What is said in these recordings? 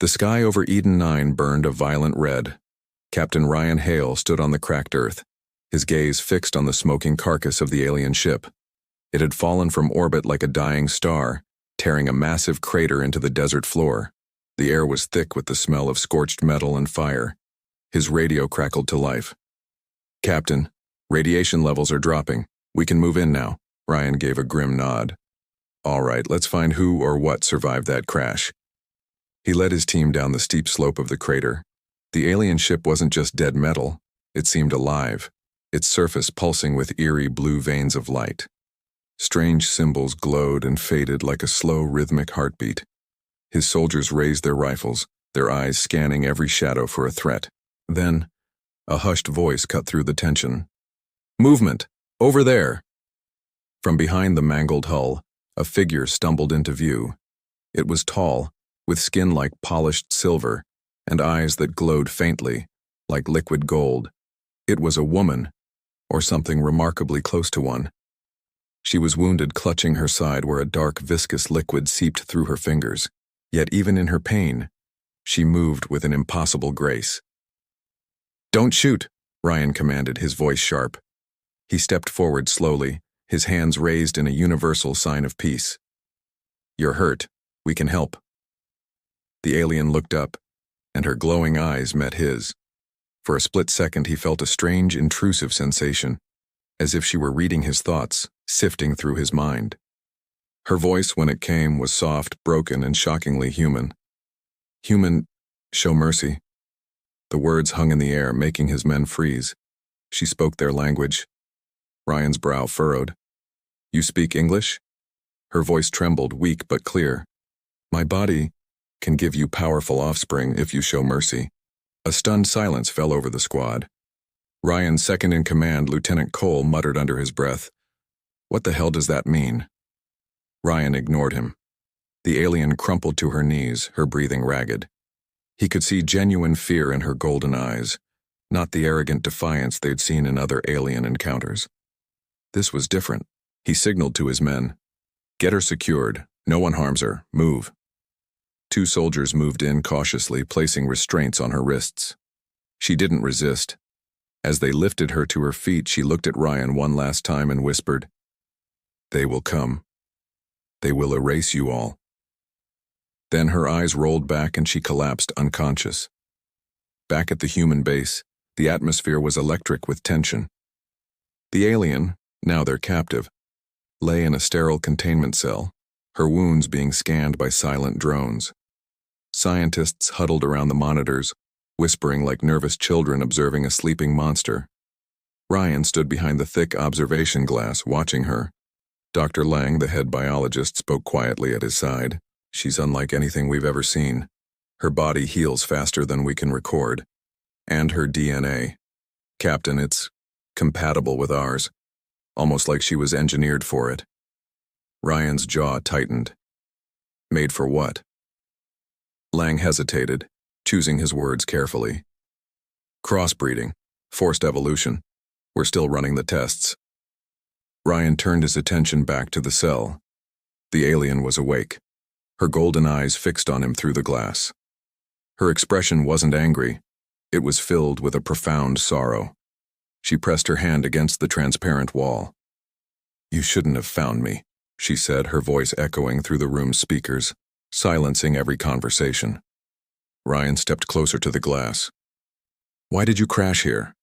The sky over Eden-9 burned a violent red. Captain Ryan Hale stood on the cracked earth, his gaze fixed on the smoking carcass of the alien ship. It had fallen from orbit like a dying star, tearing a massive crater into the desert floor. The air was thick with the smell of scorched metal and fire. His radio crackled to life. "Captain, radiation levels are dropping. We can move in now." Ryan gave a grim nod. "All right, let's find who or what survived that crash." He led his team down the steep slope of the crater. The alien ship wasn't just dead metal, it seemed alive, its surface pulsing with eerie blue veins of light. Strange symbols glowed and faded like a slow, rhythmic heartbeat. His soldiers raised their rifles, their eyes scanning every shadow for a threat. Then, a hushed voice cut through the tension. "Movement! Over there!" From behind the mangled hull, a figure stumbled into view. It was tall, with skin like polished silver, and eyes that glowed faintly, like liquid gold. It was a woman, or something remarkably close to one. She was wounded, clutching her side where a dark, viscous liquid seeped through her fingers. Yet even in her pain, she moved with an impossible grace. "Don't shoot," Ryan commanded, his voice sharp. He stepped forward slowly, his hands raised in a universal sign of peace. "You're hurt. We can help." The alien looked up, and her glowing eyes met his. For a split second he felt a strange, intrusive sensation, as if she were reading his thoughts, sifting through his mind. Her voice, when it came, was soft, broken, and shockingly human. "Human, show mercy." The words hung in the air, making his men freeze. She spoke their language. Ryan's brow furrowed. "You speak English?" Her voice trembled, weak but clear. "My body can give you powerful offspring if you show mercy." A stunned silence fell over the squad. Ryan's second-in-command, Lieutenant Cole, muttered under his breath, "What the hell does that mean?" Ryan ignored him. The alien crumpled to her knees, her breathing ragged. He could see genuine fear in her golden eyes, not the arrogant defiance they'd seen in other alien encounters. This was different. He signaled to his men, "Get her secured. No one harms her. Move." Two soldiers moved in cautiously, placing restraints on her wrists. She didn't resist. As they lifted her to her feet, she looked at Ryan one last time and whispered, "They will come. They will erase you all." Then her eyes rolled back and she collapsed unconscious. Back at the human base, the atmosphere was electric with tension. The alien, now their captive, lay in a sterile containment cell, her wounds being scanned by silent drones. Scientists huddled around the monitors, whispering like nervous children observing a sleeping monster. Ryan stood behind the thick observation glass, watching her. Dr. Lang, the head biologist, spoke quietly at his side. "She's unlike anything we've ever seen. Her body heals faster than we can record. And her DNA. Captain, it's compatible with ours. Almost like she was engineered for it." Ryan's jaw tightened. "Made for what?" Lang hesitated, choosing his words carefully. "Crossbreeding. Forced evolution. We're still running the tests." Ryan turned his attention back to the cell. The alien was awake, her golden eyes fixed on him through the glass. Her expression wasn't angry. It was filled with a profound sorrow. She pressed her hand against the transparent wall. "You shouldn't have found me," she said, her voice echoing through the room's speakers, silencing every conversation. Ryan stepped closer to the glass. "Why did you crash here?"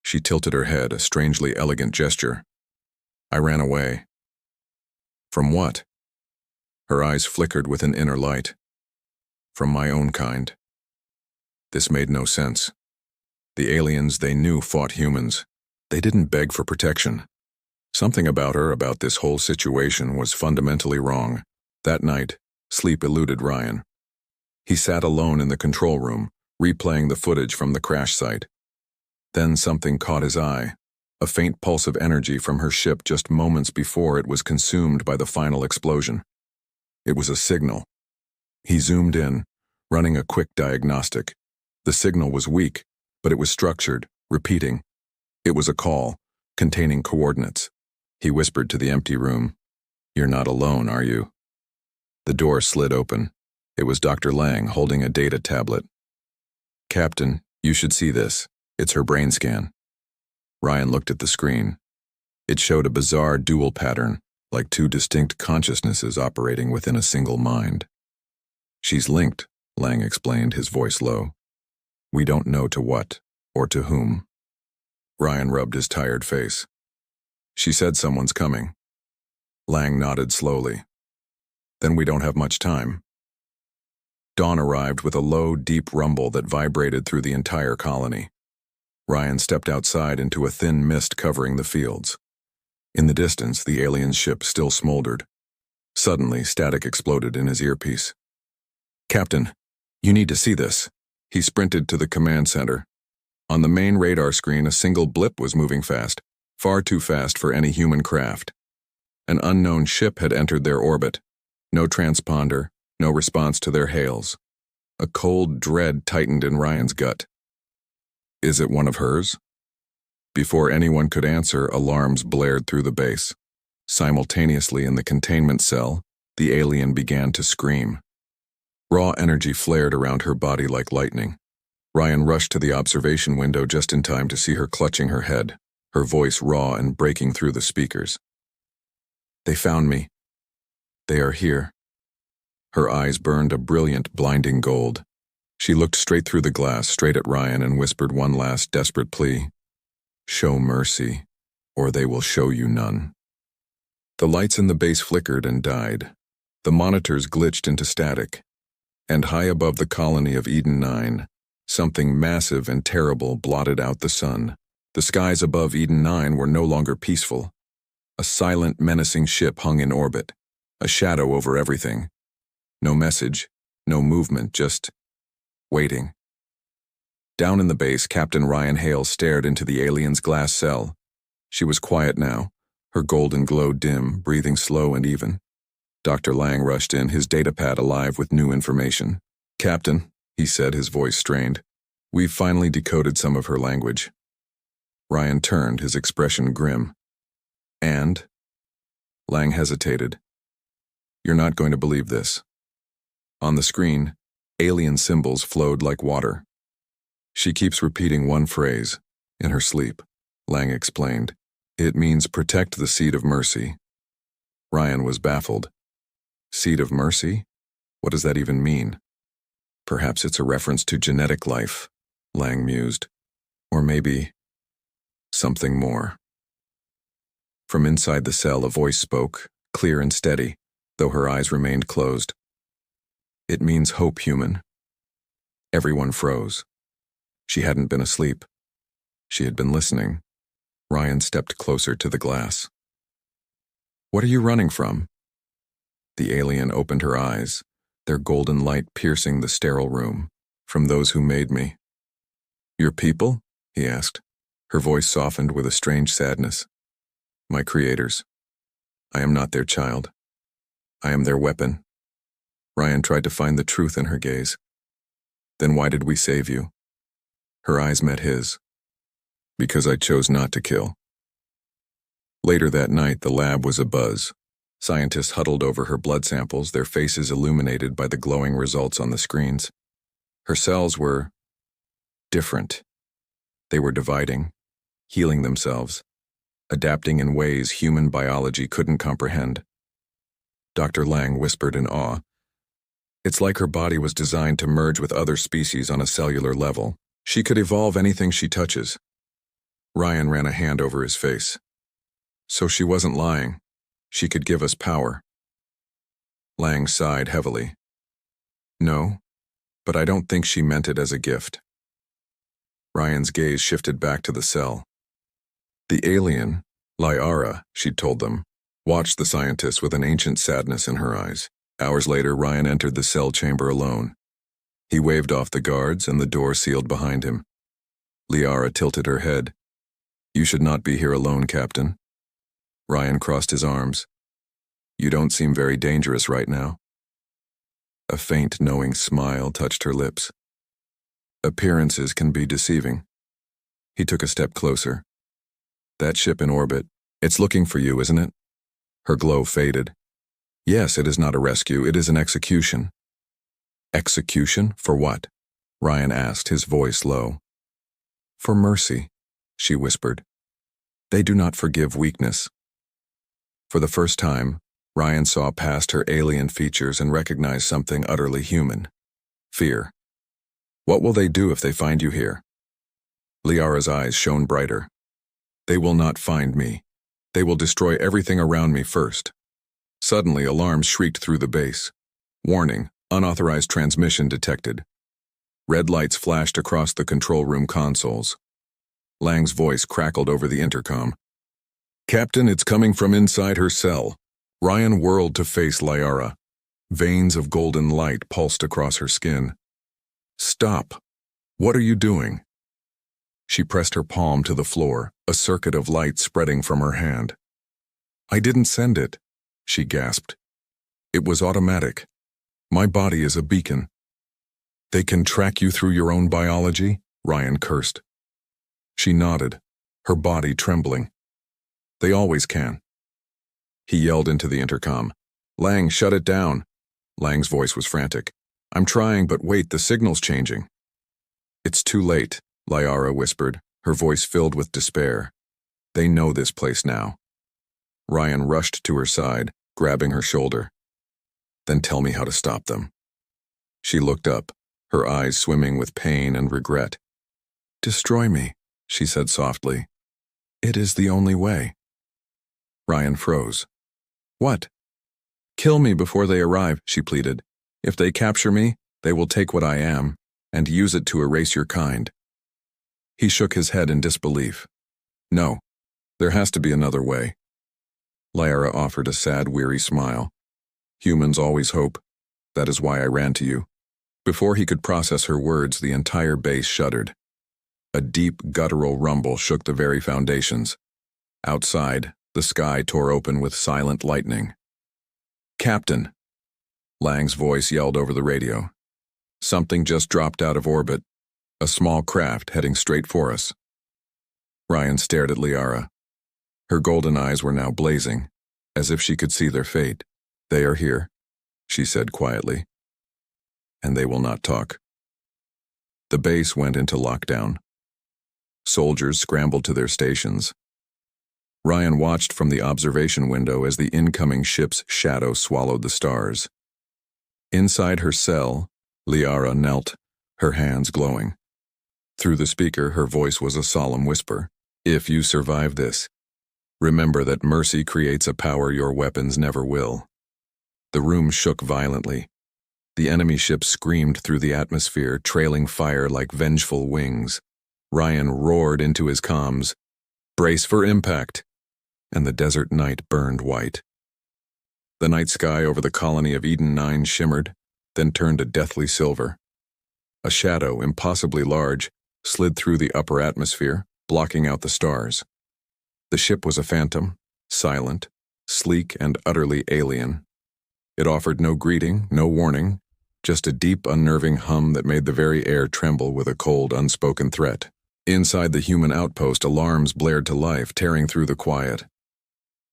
She tilted her head, a strangely elegant gesture. "I ran away." "From what?" Her eyes flickered with an inner light. "From my own kind." This made no sense. The aliens they knew fought humans. They didn't beg for protection. Something about her, about this whole situation, was fundamentally wrong. That night, sleep eluded Ryan. He sat alone in the control room, replaying the footage from the crash site. Then something caught his eye, a faint pulse of energy from her ship just moments before it was consumed by the final explosion. It was a signal. He zoomed in, running a quick diagnostic. The signal was weak, but it was structured, repeating. It was a call, containing coordinates. He whispered to the empty room, "You're not alone, are you?" The door slid open. It was Dr. Lang holding a data tablet. "Captain, you should see this. It's her brain scan." Ryan looked at the screen. It showed a bizarre dual pattern, like two distinct consciousnesses operating within a single mind. "She's linked," Lang explained, his voice low. "We don't know to what, or to whom." Ryan rubbed his tired face. "She said someone's coming." Lang nodded slowly. "Then we don't have much time." Dawn arrived with a low, deep rumble that vibrated through the entire colony. Ryan stepped outside into a thin mist covering the fields. In the distance, the alien ship still smoldered. Suddenly, static exploded in his earpiece. "Captain, you need to see this." He sprinted to the command center. On the main radar screen, a single blip was moving fast, far too fast for any human craft. An unknown ship had entered their orbit. No transponder, no response to their hails. A cold dread tightened in Ryan's gut. Is it one of hers? Before anyone could answer, alarms blared through the base. Simultaneously in the containment cell, the alien began to scream. Raw energy flared around her body like lightning. Ryan rushed to the observation window just in time to see her clutching her head, her voice raw and breaking through the speakers. "They found me. They are here." Her eyes burned a brilliant, blinding gold. She looked straight through the glass, straight at Ryan, and whispered one last desperate plea. "Show mercy, or they will show you none." The lights in the base flickered and died. The monitors glitched into static. And high above the colony of Eden-9, something massive and terrible blotted out the sun. The skies above Eden-9 were no longer peaceful. A silent, menacing ship hung in orbit, a shadow over everything. No message, no movement, just waiting. Down in the base, Captain Ryan Hale stared into the alien's glass cell. She was quiet now, her golden glow dim, breathing slow and even. Dr. Lang rushed in, his datapad alive with new information. "Captain," he said, his voice strained, "we've finally decoded some of her language." Ryan turned, his expression grim. "And?" Lang hesitated. "You're not going to believe this." On the screen, alien symbols flowed like water. "She keeps repeating one phrase, in her sleep," Lang explained. "It means protect the seed of mercy." Ryan was baffled. Seed of mercy? What does that even mean? Perhaps it's a reference to genetic life, Lang mused. Or maybe something more. From inside the cell, a voice spoke, clear and steady, though her eyes remained closed. "It means hope, human." Everyone froze. She hadn't been asleep. She had been listening. Ryan stepped closer to the glass. "What are you running from?" The alien opened her eyes, their golden light piercing the sterile room. "From those who made me." "Your people?" he asked. Her voice softened with a strange sadness. "My creators. I am not their child. I am their weapon." Ryan tried to find the truth in her gaze. "Then why did we save you?" Her eyes met his. "Because I chose not to kill." Later that night, the lab was abuzz. Scientists huddled over her blood samples, their faces illuminated by the glowing results on the screens. Her cells were different. They were dividing, healing themselves, adapting in ways human biology couldn't comprehend. Dr. Lang whispered in awe. "It's like her body was designed to merge with other species on a cellular level. She could evolve anything she touches." Ryan ran a hand over his face. "So she wasn't lying. She could give us power." Lang sighed heavily. "No, but I don't think she meant it as a gift." Ryan's gaze shifted back to the cell. The alien, Xylar, she'd told them, watched the scientists with an ancient sadness in her eyes. Hours later, Ryan entered the cell chamber alone. He waved off the guards, and the door sealed behind him. Xylar tilted her head. "You should not be here alone, Captain." Ryan crossed his arms. "You don't seem very dangerous right now." A faint, knowing smile touched her lips. "Appearances can be deceiving." He took a step closer. "That ship in orbit, it's looking for you, isn't it?" Her glow faded. "Yes, it is not a rescue, it is an execution." Execution? For what? Ryan asked, his voice low. For mercy, she whispered. They do not forgive weakness. For the first time, Ryan saw past her alien features and recognized something utterly human. Fear. What will they do if they find you here? Liara's eyes shone brighter. They will not find me. They will destroy everything around me first. Suddenly, alarms shrieked through the base. Warning, unauthorized transmission detected. Red lights flashed across the control room consoles. Lang's voice crackled over the intercom. Captain, it's coming from inside her cell. Ryan whirled to face Liara. Veins of golden light pulsed across her skin. Stop. What are you doing? She pressed her palm to the floor, a circuit of light spreading from her hand. I didn't send it, she gasped. It was automatic. My body is a beacon. They can track you through your own biology? Ryan cursed. She nodded, her body trembling. They always can. He yelled into the intercom. Lang, shut it down. Lang's voice was frantic. I'm trying, but wait, the signal's changing. It's too late, Liara whispered, her voice filled with despair. They know this place now. Ryan rushed to her side, grabbing her shoulder. Then tell me how to stop them. She looked up, her eyes swimming with pain and regret. Destroy me, she said softly. It is the only way. Ryan froze. What? Kill me before they arrive, she pleaded. If they capture me, they will take what I am and use it to erase your kind. He shook his head in disbelief. No, there has to be another way. Liara offered a sad, weary smile. Humans always hope. That is why I ran to you. Before he could process her words, the entire base shuddered. A deep, guttural rumble shook the very foundations. Outside, the sky tore open with silent lightning. Captain! Lang's voice yelled over the radio. Something just dropped out of orbit. A small craft heading straight for us. Ryan stared at Liara. Her golden eyes were now blazing, as if she could see their fate. They are here, she said quietly. And they will not talk. The base went into lockdown. Soldiers scrambled to their stations. Ryan watched from the observation window as the incoming ship's shadow swallowed the stars. Inside her cell, Liara knelt, her hands glowing. Through the speaker, her voice was a solemn whisper. If you survive this, remember that mercy creates a power your weapons never will. The room shook violently. The enemy ship screamed through the atmosphere, trailing fire like vengeful wings. Ryan roared into his comms, "Brace for impact!" And the desert night burned white. The night sky over the colony of Eden-9 shimmered, then turned a deathly silver. A shadow, impossibly large, slid through the upper atmosphere, blocking out the stars. The ship was a phantom, silent, sleek, and utterly alien. It offered no greeting, no warning, just a deep, unnerving hum that made the very air tremble with a cold, unspoken threat. Inside the human outpost, alarms blared to life, tearing through the quiet.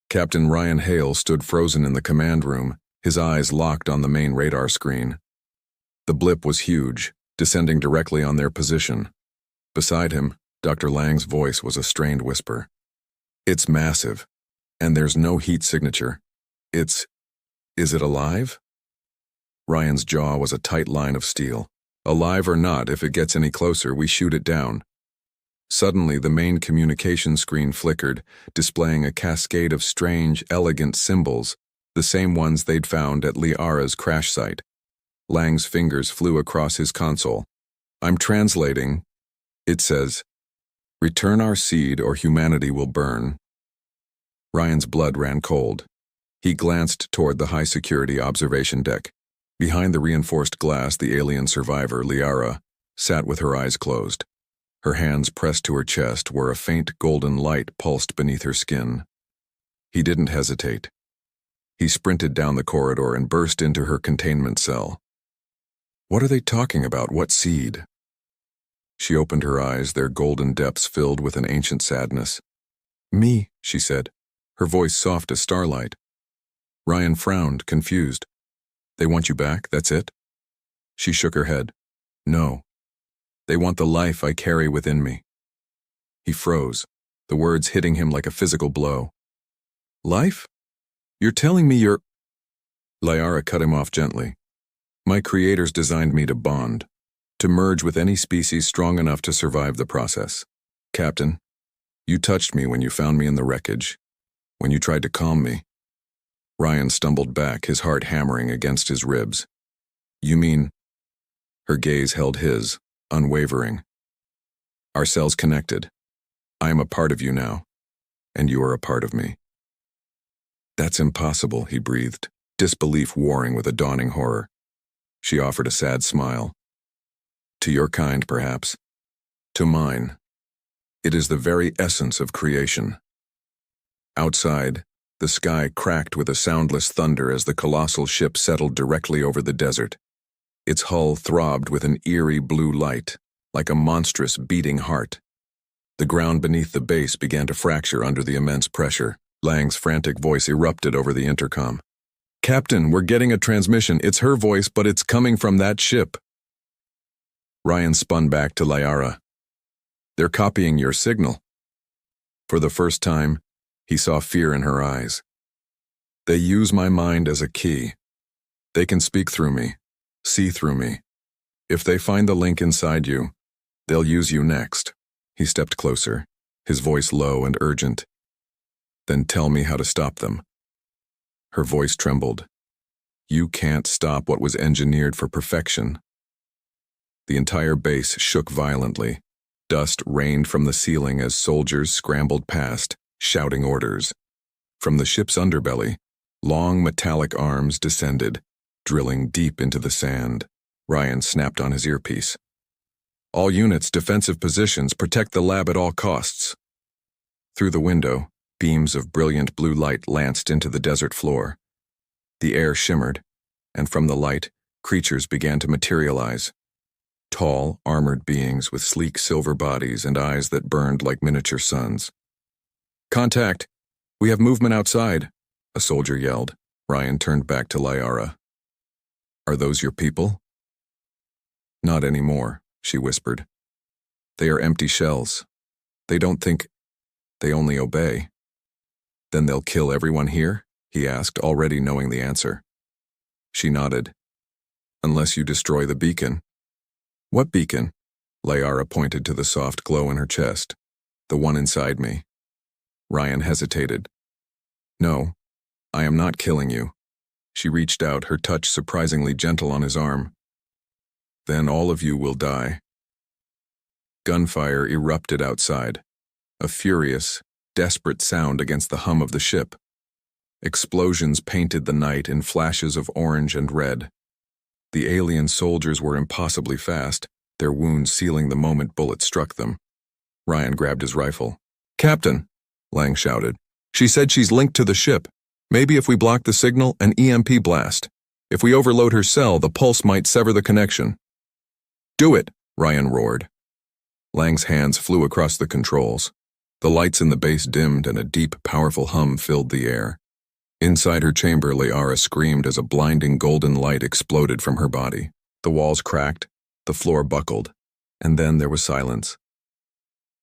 Captain Ryan Hale stood frozen in the command room, his eyes locked on the main radar screen. The blip was huge, descending directly on their position. Beside him, Dr. Lang's voice was a strained whisper. It's massive, and there's no heat signature. Is it alive? Ryan's jaw was a tight line of steel. Alive or not, if it gets any closer, we shoot it down. Suddenly, the main communication screen flickered, displaying a cascade of strange, elegant symbols, the same ones they'd found at Liara's crash site. Lang's fingers flew across his console. I'm translating. It says, "Return our seed or humanity will burn." Ryan's blood ran cold. He glanced toward the high-security observation deck. Behind the reinforced glass, the alien survivor, Liara, sat with her eyes closed. Her hands pressed to her chest where a faint golden light pulsed beneath her skin. He didn't hesitate. He sprinted down the corridor and burst into her containment cell. What are they talking about? What seed? She opened her eyes, their golden depths filled with an ancient sadness. Me, she said, her voice soft as starlight. Ryan frowned, confused. They want you back, that's it? She shook her head. No. They want the life I carry within me. He froze, the words hitting him like a physical blow. Life? You're telling me you're… Liara cut him off gently. My creators designed me to bond, to merge with any species strong enough to survive the process. Captain, you touched me when you found me in the wreckage, when you tried to calm me. Ryan stumbled back, his heart hammering against his ribs. You mean… Her gaze held his, unwavering. Our cells connected. I am a part of you now, and you are a part of me. That's impossible, he breathed, disbelief warring with a dawning horror. She offered a sad smile. To your kind, perhaps. To mine. It is the very essence of creation. Outside, the sky cracked with a soundless thunder as the colossal ship settled directly over the desert. Its hull throbbed with an eerie blue light, like a monstrous beating heart. The ground beneath the base began to fracture under the immense pressure. Lang's frantic voice erupted over the intercom. Captain, we're getting a transmission. It's her voice, but it's coming from that ship. Ryan spun back to Liara. They're copying your signal. For the first time, he saw fear in her eyes. They use my mind as a key. They can speak through me, see through me. If they find the link inside you, they'll use you next. He stepped closer, his voice low and urgent. Then tell me how to stop them. Her voice trembled. You can't stop what was engineered for perfection. The entire base shook violently. Dust rained from the ceiling as soldiers scrambled past, shouting orders. From the ship's underbelly, long metallic arms descended, drilling deep into the sand. Ryan snapped on his earpiece. All units, defensive positions, protect the lab at all costs. Through the window, beams of brilliant blue light lanced into the desert floor. The air shimmered, and from the light, creatures began to materialize. Tall, armored beings with sleek silver bodies and eyes that burned like miniature suns. Contact! We have movement outside, a soldier yelled. Ryan turned back to Liara. Are those your people? Not anymore, she whispered. They are empty shells. They don't think, they only obey. Then they'll kill everyone here? He asked, already knowing the answer. She nodded. Unless you destroy the beacon. What beacon? Liara pointed to the soft glow in her chest. The one inside me. Ryan hesitated. No, I am not killing you. She reached out, her touch surprisingly gentle on his arm. Then all of you will die. Gunfire erupted outside, a furious, desperate sound against the hum of the ship. Explosions painted the night in flashes of orange and red. The alien soldiers were impossibly fast, their wounds sealing the moment bullets struck them. Ryan grabbed his rifle. Captain, Lang shouted. She said she's linked to the ship. Maybe if we block the signal, an EMP blast. If we overload her cell, the pulse might sever the connection. Do it, Ryan roared. Lang's hands flew across the controls. The lights in the base dimmed and a deep, powerful hum filled the air. Inside her chamber, Liara screamed as a blinding golden light exploded from her body. The walls cracked, the floor buckled, and then there was silence.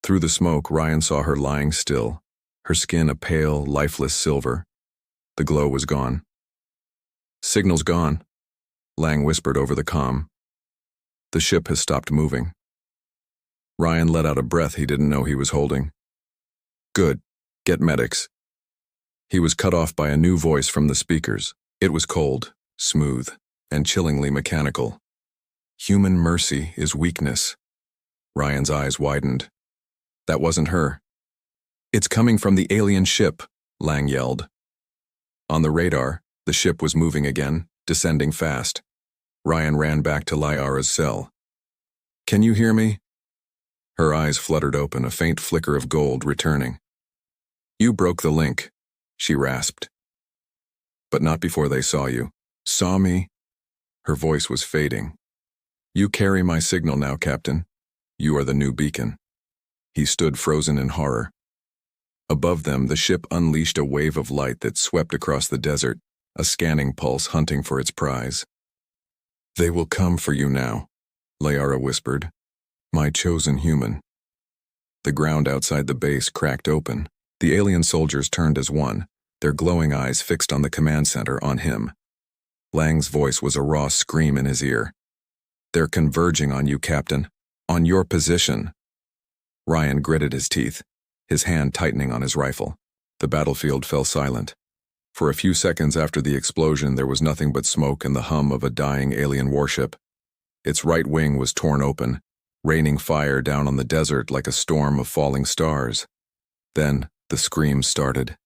Through the smoke, Ryan saw her lying still, her skin a pale, lifeless silver. The glow was gone. Signal's gone, Lang whispered over the comm. The ship has stopped moving. Ryan let out a breath he didn't know he was holding. Good. Get medics. He was cut off by a new voice from the speakers. It was cold, smooth, and chillingly mechanical. Human mercy is weakness. Ryan's eyes widened. That wasn't her. It's coming from the alien ship, Lang yelled. On the radar, the ship was moving again, descending fast. Ryan ran back to Liara's cell. Can you hear me? Her eyes fluttered open, a faint flicker of gold returning. You broke the link, she rasped. But not before they saw you. Saw me? Her voice was fading. You carry my signal now, Captain. You are the new beacon. He stood frozen in horror. Above them, the ship unleashed a wave of light that swept across the desert, a scanning pulse hunting for its prize. They will come for you now, Liara whispered. My chosen human. The ground outside the base cracked open. The alien soldiers turned as one, their glowing eyes fixed on the command center on him. Lang's voice was a raw scream in his ear. They're converging on you, Captain. On your position. Ryan gritted his teeth, his hand tightening on his rifle. The battlefield fell silent. For a few seconds after the explosion, there was nothing but smoke and the hum of a dying alien warship. Its right wing was torn open, raining fire down on the desert like a storm of falling stars. Then, the screams started.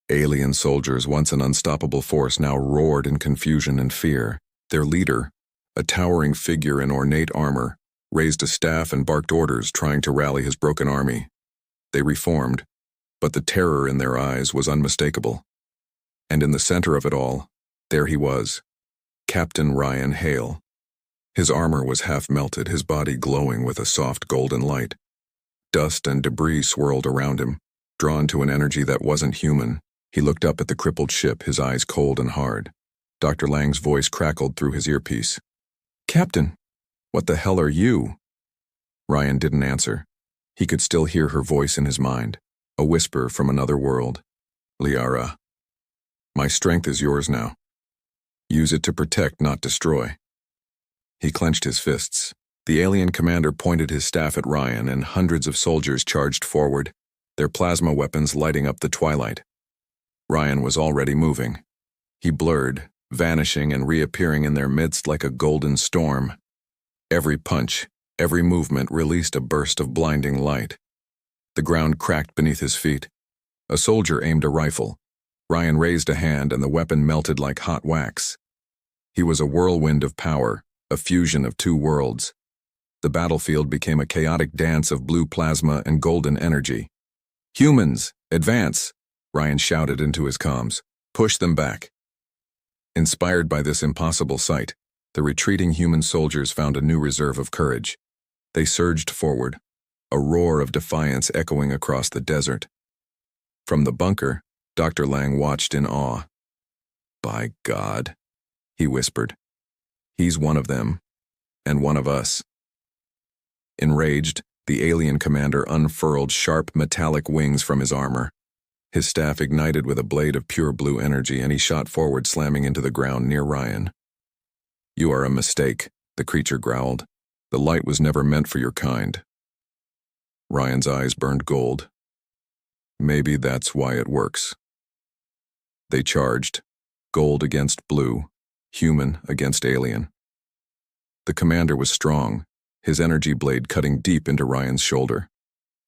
Alien soldiers, once an unstoppable force, now roared in confusion and fear. Their leader, a towering figure in ornate armor, raised a staff and barked orders, trying to rally his broken army. They reformed, but the terror in their eyes was unmistakable. And in the center of it all, there he was, Captain Ryan Hale. His armor was half melted, his body glowing with a soft golden light. Dust and debris swirled around him, drawn to an energy that wasn't human. He looked up at the crippled ship, his eyes cold and hard. Dr. Lang's voice crackled through his earpiece. Captain, what the hell are you? Ryan didn't answer. He could still hear her voice in his mind, a whisper from another world. Liara, my strength is yours now. Use it to protect, not destroy. He clenched his fists. The alien commander pointed his staff at Ryan, and hundreds of soldiers charged forward, their plasma weapons lighting up the twilight. Ryan was already moving. He blurred, vanishing and reappearing in their midst like a golden storm. Every punch, every movement released a burst of blinding light. The ground cracked beneath his feet. A soldier aimed a rifle. Ryan raised a hand and the weapon melted like hot wax. He was a whirlwind of power, a fusion of two worlds. The battlefield became a chaotic dance of blue plasma and golden energy. Humans, advance! Ryan shouted into his comms. Push them back. Inspired by this impossible sight, the retreating human soldiers found a new reserve of courage. They surged forward, a roar of defiance echoing across the desert. From the bunker, Dr. Lang watched in awe. By God, he whispered. He's one of them, and one of us. Enraged, the alien commander unfurled sharp metallic wings from his armor. His staff ignited with a blade of pure blue energy, and he shot forward, slamming into the ground near Ryan. You are a mistake, the creature growled. The light was never meant for your kind. Ryan's eyes burned gold. Maybe that's why it works. They charged, gold against blue, human against alien. The commander was strong, his energy blade cutting deep into Ryan's shoulder.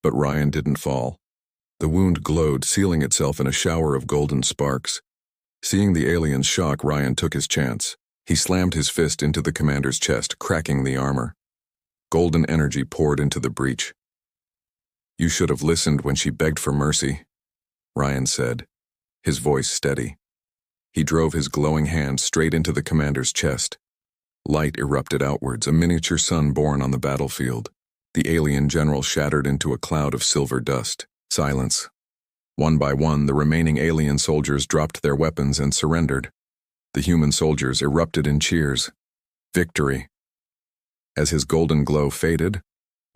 But Ryan didn't fall. The wound glowed, sealing itself in a shower of golden sparks. Seeing the alien's shock, Ryan took his chance. He slammed his fist into the commander's chest, cracking the armor. Golden energy poured into the breach. You should have listened when she begged for mercy, Ryan said, his voice steady. He drove his glowing hand straight into the commander's chest. Light erupted outwards, a miniature sun born on the battlefield. The alien general shattered into a cloud of silver dust. Silence. One by one, the remaining alien soldiers dropped their weapons and surrendered. The human soldiers erupted in cheers. Victory. As his golden glow faded,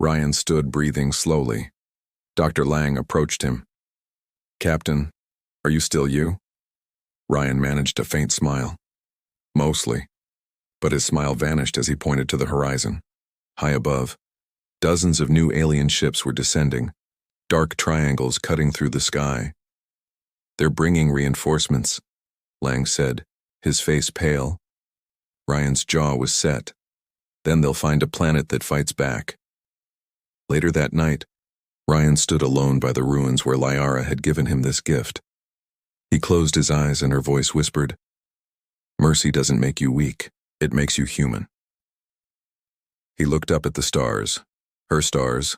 Ryan stood breathing slowly. Dr. Lang approached him. Captain, are you still you? Ryan managed a faint smile. Mostly. But his smile vanished as he pointed to the horizon. High above, dozens of new alien ships were descending, dark triangles cutting through the sky. They're bringing reinforcements, Lang said, his face pale. Ryan's jaw was set. Then they'll find a planet that fights back. Later that night, Ryan stood alone by the ruins where Liara had given him this gift. He closed his eyes and her voice whispered, Mercy doesn't make you weak, it makes you human. He looked up at the stars, her stars,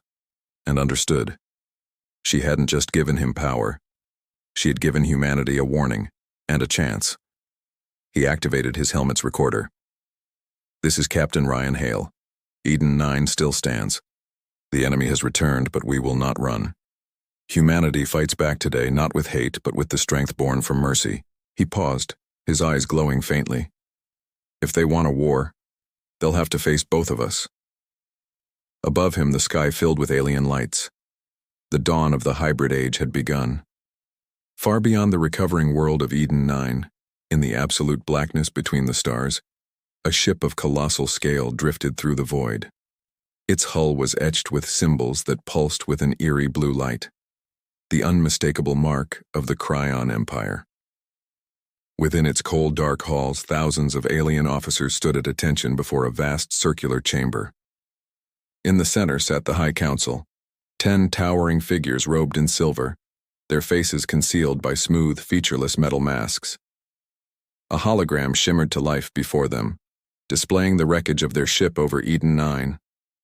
and understood. She hadn't just given him power. She had given humanity a warning and a chance. He activated his helmet's recorder. This is Captain Ryan Hale. Eden-9 still stands. The enemy has returned, but we will not run. Humanity fights back today, not with hate, but with the strength born from mercy. He paused, his eyes glowing faintly. If they want a war, They'll have to face both of us. Above him, the sky filled with alien lights. The dawn of the hybrid age had begun. Far beyond the recovering world of Eden-9, in the absolute blackness between the stars, a ship of colossal scale drifted through the void. Its hull was etched with symbols that pulsed with an eerie blue light, the unmistakable mark of the Cryon Empire. Within its cold, dark halls, thousands of alien officers stood at attention before a vast circular chamber. In the center sat the High Council, 10 towering figures robed in silver, their faces concealed by smooth, featureless metal masks. A hologram shimmered to life before them, displaying the wreckage of their ship over Eden-9,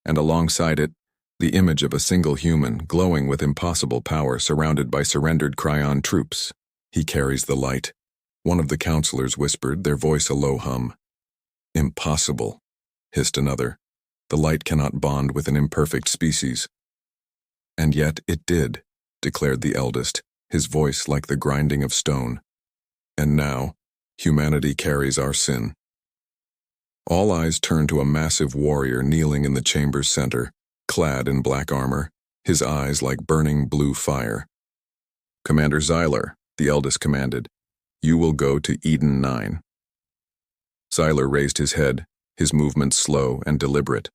and alongside it, the image of a single human glowing with impossible power surrounded by surrendered Cryon troops. "He carries the light," one of the counselors whispered, their voice a low hum. "Impossible," hissed another. "The light cannot bond with an imperfect species." "And yet it did," declared the eldest, his voice like the grinding of stone. "And now, humanity carries our sin." All eyes turned to a massive warrior kneeling in the chamber's center, clad in black armor, his eyes like burning blue fire. "Commander Xylar," the eldest commanded, "you will go to Eden-9." Xylar raised his head, his movements slow and deliberate.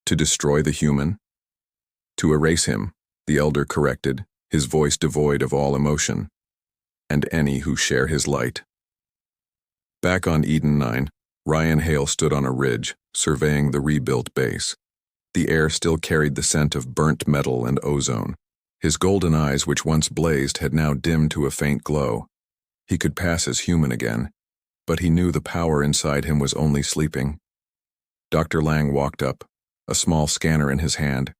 "To destroy the human?" "To erase him," the elder corrected, his voice devoid of all emotion. "And any who share his light." Back on Eden-9, Ryan Hale stood on a ridge, surveying the rebuilt base. The air still carried the scent of burnt metal and ozone. His golden eyes, which once blazed, had now dimmed to a faint glow. He could pass as human again, but he knew the power inside him was only sleeping. Dr. Lang walked up, a small scanner in his hand.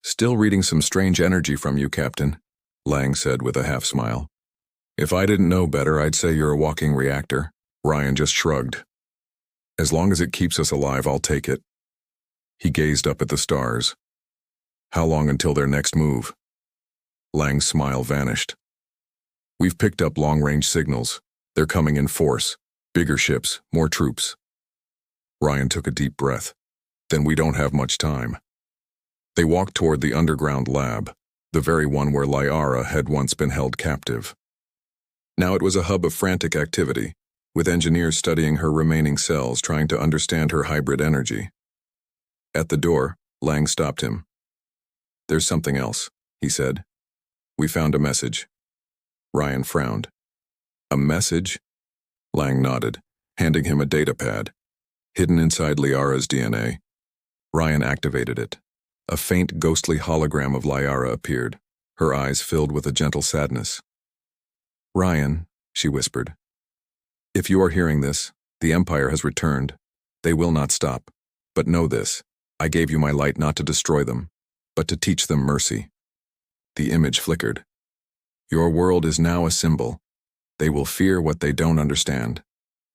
"Still reading some strange energy from you, Captain," Lang said with a half-smile. "If I didn't know better, I'd say you're a walking reactor." Ryan just shrugged. "As long as it keeps us alive, I'll take it." He gazed up at the stars. "How long until their next move?" Lang's smile vanished. "We've picked up long-range signals. They're coming in force. Bigger ships, more troops." Ryan took a deep breath. "Then we don't have much time." They walked toward the underground lab, the very one where Liara had once been held captive. Now it was a hub of frantic activity, with engineers studying her remaining cells, trying to understand her hybrid energy. At the door, Lang stopped him. "There's something else," he said. "We found a message." Ryan frowned. "A message?" Lang nodded, handing him a data pad. Hidden inside Liara's DNA. Ryan activated it. A faint, ghostly hologram of Liara appeared, her eyes filled with a gentle sadness. "Ryan," she whispered, "if you are hearing this, the Empire has returned. They will not stop. But know this, I gave you my light not to destroy them, but to teach them mercy." The image flickered. "Your world is now a symbol. They will fear what they don't understand.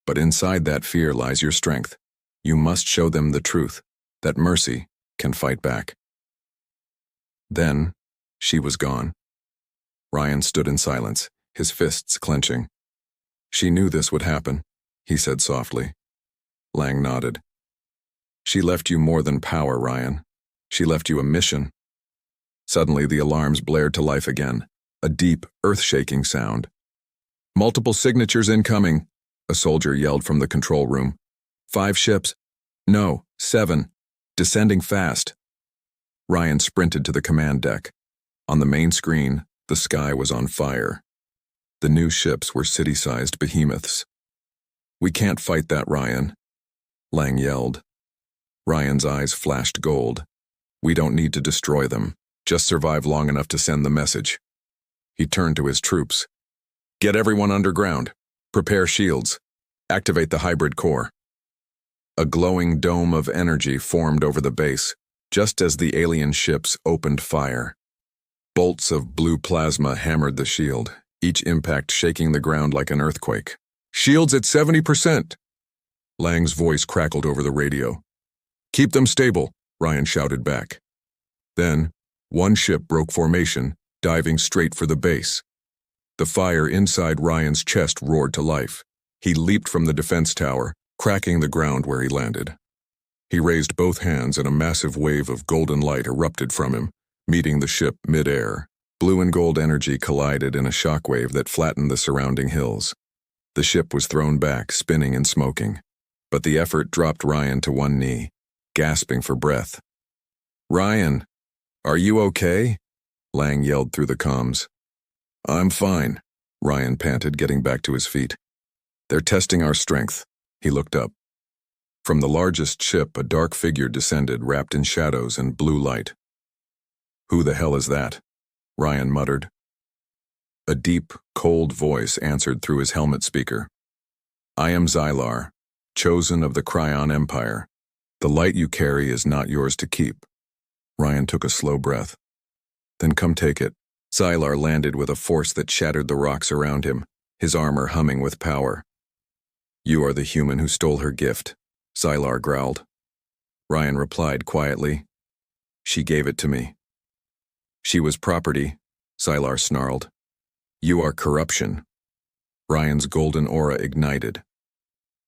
But inside that fear lies your strength. You must show them the truth, that mercy can fight back." Then, she was gone. Ryan stood in silence, his fists clenching. "She knew this would happen," he said softly. Lang nodded. "She left you more than power, Ryan. She left you a mission." Suddenly, the alarms blared to life again, a deep, earth-shaking sound. "Multiple signatures incoming," a soldier yelled from the control room. 5 ships. No, 7. Descending fast." Ryan sprinted to the command deck. On the main screen, the sky was on fire. The new ships were city-sized behemoths. "We can't fight that, Ryan," Lang yelled. Ryan's eyes flashed gold. "We don't need to destroy them. Just survive long enough to send the message." He turned to his troops. "Get everyone underground. Prepare shields. Activate the hybrid core." A glowing dome of energy formed over the base, just as the alien ships opened fire. Bolts of blue plasma hammered the shield, each impact shaking the ground like an earthquake. "Shields at 70%! Lang's voice crackled over the radio. "Keep them stable," Ryan shouted back. Then, one ship broke formation, diving straight for the base. The fire inside Ryan's chest roared to life. He leaped from the defense tower, cracking the ground where he landed. He raised both hands and a massive wave of golden light erupted from him, meeting the ship mid-air. Blue and gold energy collided in a shockwave that flattened the surrounding hills. The ship was thrown back, spinning and smoking. But the effort dropped Ryan to one knee, gasping for breath. "Ryan, are you okay?" Lang yelled through the comms. "I'm fine," Ryan panted, getting back to his feet. "They're testing our strength." He looked up. From the largest ship, a dark figure descended, wrapped in shadows and blue light. "Who the hell is that?" Ryan muttered. A deep, cold voice answered through his helmet speaker. "I am Xylar, chosen of the Cryon Empire. The light you carry is not yours to keep." Ryan took a slow breath. "Then come take it." Xylar landed with a force that shattered the rocks around him, his armor humming with power. "You are the human who stole her gift," Xylar growled. Ryan replied quietly, "She gave it to me." "She was property," Xylar snarled. "You are corruption." Ryan's golden aura ignited.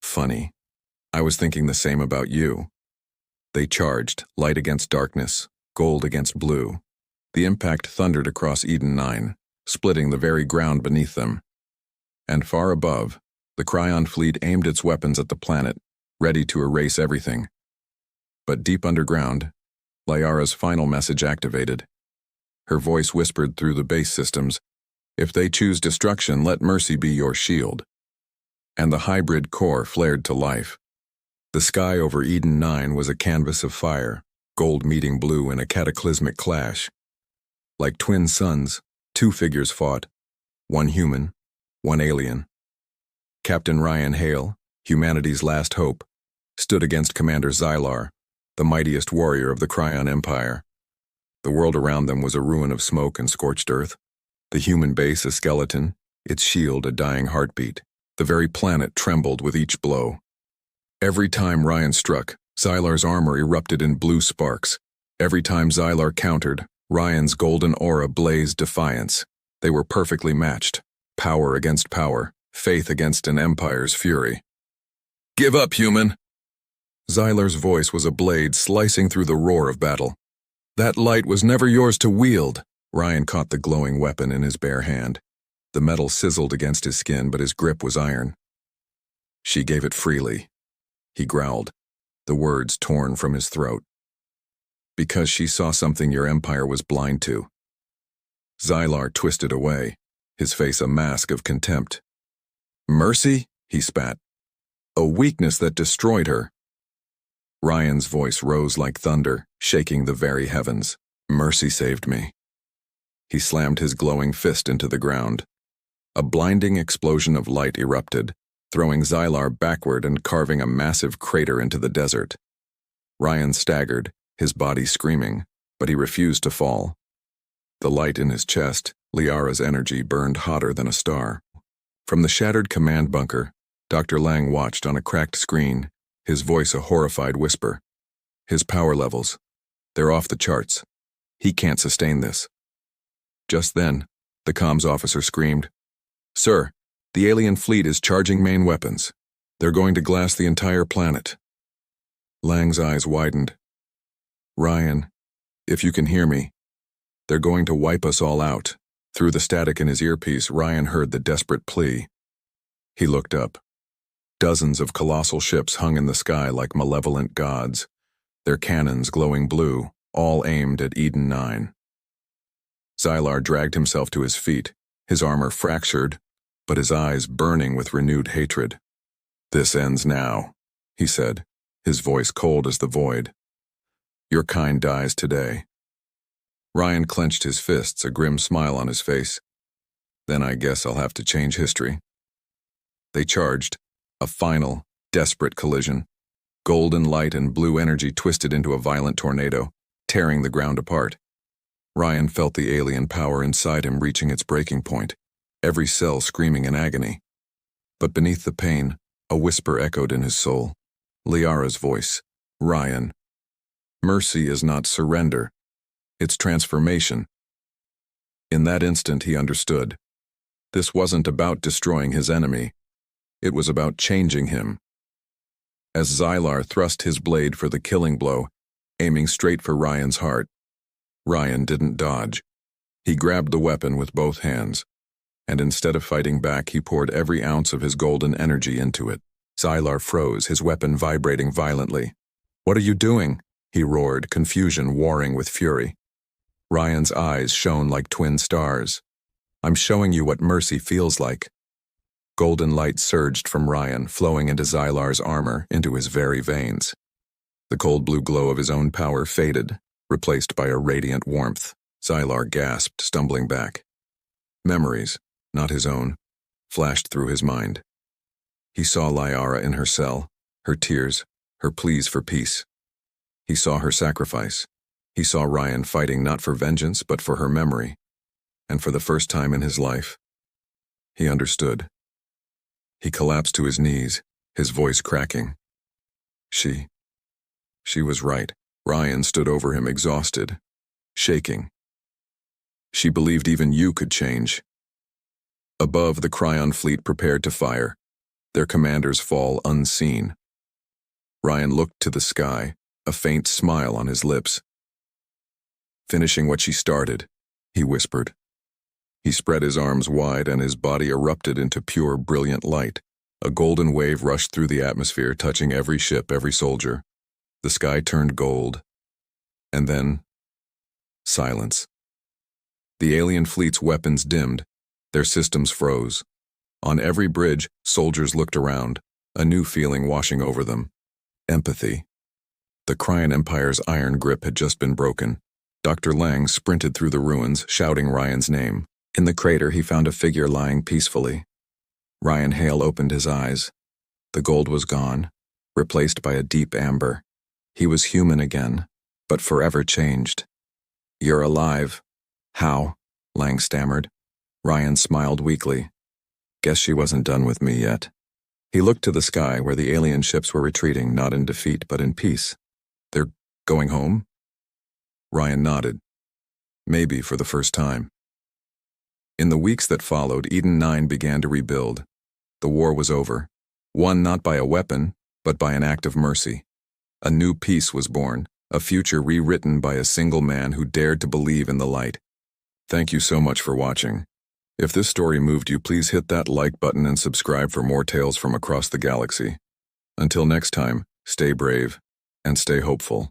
"Funny. I was thinking the same about you." They charged, light against darkness, gold against blue. The impact thundered across Eden-9, splitting the very ground beneath them. And far above, the Cryon fleet aimed its weapons at the planet, ready to erase everything. But deep underground, Liara's final message activated. Her voice whispered through the base systems, "If they choose destruction, let mercy be your shield." And the hybrid core flared to life. The sky over Eden-9 was a canvas of fire, gold meeting blue in a cataclysmic clash. Like twin suns, two figures fought, one human, one alien. Captain Ryan Hale, humanity's last hope, stood against Commander Xylar, the mightiest warrior of the Cryon Empire. The world around them was a ruin of smoke and scorched earth. The human base a skeleton, its shield a dying heartbeat. The very planet trembled with each blow. Every time Ryan struck, Xylar's armor erupted in blue sparks. Every time Xylar countered, Ryan's golden aura blazed defiance. They were perfectly matched. Power against power, faith against an empire's fury. "Give up, human!" Xylar's voice was a blade slicing through the roar of battle. "That light was never yours to wield." Ryan caught the glowing weapon in his bare hand. The metal sizzled against his skin, but his grip was iron. "She gave it freely," he growled, the words torn from his throat. "Because she saw something your empire was blind to." Xylar twisted away, his face a mask of contempt. "Mercy?" he spat. "A weakness that destroyed her." Ryan's voice rose like thunder, shaking the very heavens. "Mercy saved me." He slammed his glowing fist into the ground. A blinding explosion of light erupted, throwing Xylar backward and carving a massive crater into the desert. Ryan staggered, his body screaming, but he refused to fall. The light in his chest, Liara's energy, burned hotter than a star. From the shattered command bunker, Dr. Lang watched on a cracked screen, his voice a horrified whisper. "His power levels. They're off the charts. He can't sustain this." Just then, the comms officer screamed, "Sir, the alien fleet is charging main weapons. They're going to glass the entire planet." Lang's eyes widened. "Ryan, if you can hear me, they're going to wipe us all out." Through the static in his earpiece, Ryan heard the desperate plea. He looked up. Dozens of colossal ships hung in the sky like malevolent gods, their cannons glowing blue, all aimed at Eden-9. Xylar dragged himself to his feet, his armor fractured, but his eyes burning with renewed hatred. "This ends now," he said, his voice cold as the void. "Your kind dies today." Ryan clenched his fists, a grim smile on his face. "Then I guess I'll have to change history." They charged, a final, desperate collision. Golden light and blue energy twisted into a violent tornado, tearing the ground apart. Ryan felt the alien power inside him reaching its breaking point, every cell screaming in agony. But beneath the pain, a whisper echoed in his soul. Liara's voice. "Ryan, mercy is not surrender. It's transformation." In that instant he understood. This wasn't about destroying his enemy. It was about changing him. as Xylar thrust his blade for the killing blow, aiming straight for Ryan's heart. Ryan didn't dodge. He grabbed the weapon with both hands, and instead of fighting back, he poured every ounce of his golden energy into it. Xylar froze, his weapon vibrating violently. "What are you doing?" he roared, confusion warring with fury. Ryan's eyes shone like twin stars. "I'm showing you what mercy feels like." Golden light surged from Ryan, flowing into Xylar's armor, into his very veins. The cold blue glow of his own power faded, replaced by a radiant warmth. Xylar gasped, stumbling back. Memories, not his own, flashed through his mind. He saw Liara in her cell, her tears, her pleas for peace. He saw her sacrifice. He saw Ryan fighting not for vengeance, but for her memory. And for the first time in his life, he understood. He collapsed to his knees, his voice cracking. She was right. Ryan stood over him, exhausted, shaking. "She believed even you could change." Above, the Cryon fleet prepared to fire, their commanders fall unseen. Ryan looked to the sky, a faint smile on his lips. "Finishing what she started," he whispered. He spread his arms wide and his body erupted into pure, brilliant light. A golden wave rushed through the atmosphere, touching every ship, every soldier. The sky turned gold. And then, silence. The alien fleet's weapons dimmed. Their systems froze. On every bridge, soldiers looked around, a new feeling washing over them. Empathy. The Cryon Empire's iron grip had just been broken. Dr. Lang sprinted through the ruins, shouting Ryan's name. In the crater, he found a figure lying peacefully. Ryan Hale opened his eyes. The gold was gone, replaced by a deep amber. He was human again, but forever changed. "You're alive." "How?" Lang stammered. Ryan smiled weakly. "Guess she wasn't done with me yet." He looked to the sky where the alien ships were retreating, not in defeat, but in peace. "They're going home?" Ryan nodded. Maybe for the first time. In the weeks that followed, Eden-9 began to rebuild. The war was over, won not by a weapon, but by an act of mercy. A new peace was born, a future rewritten by a single man who dared to believe in the light. Thank you so much for watching. If this story moved you, please hit that like button and subscribe for more tales from across the galaxy. Until next time, stay brave and stay hopeful.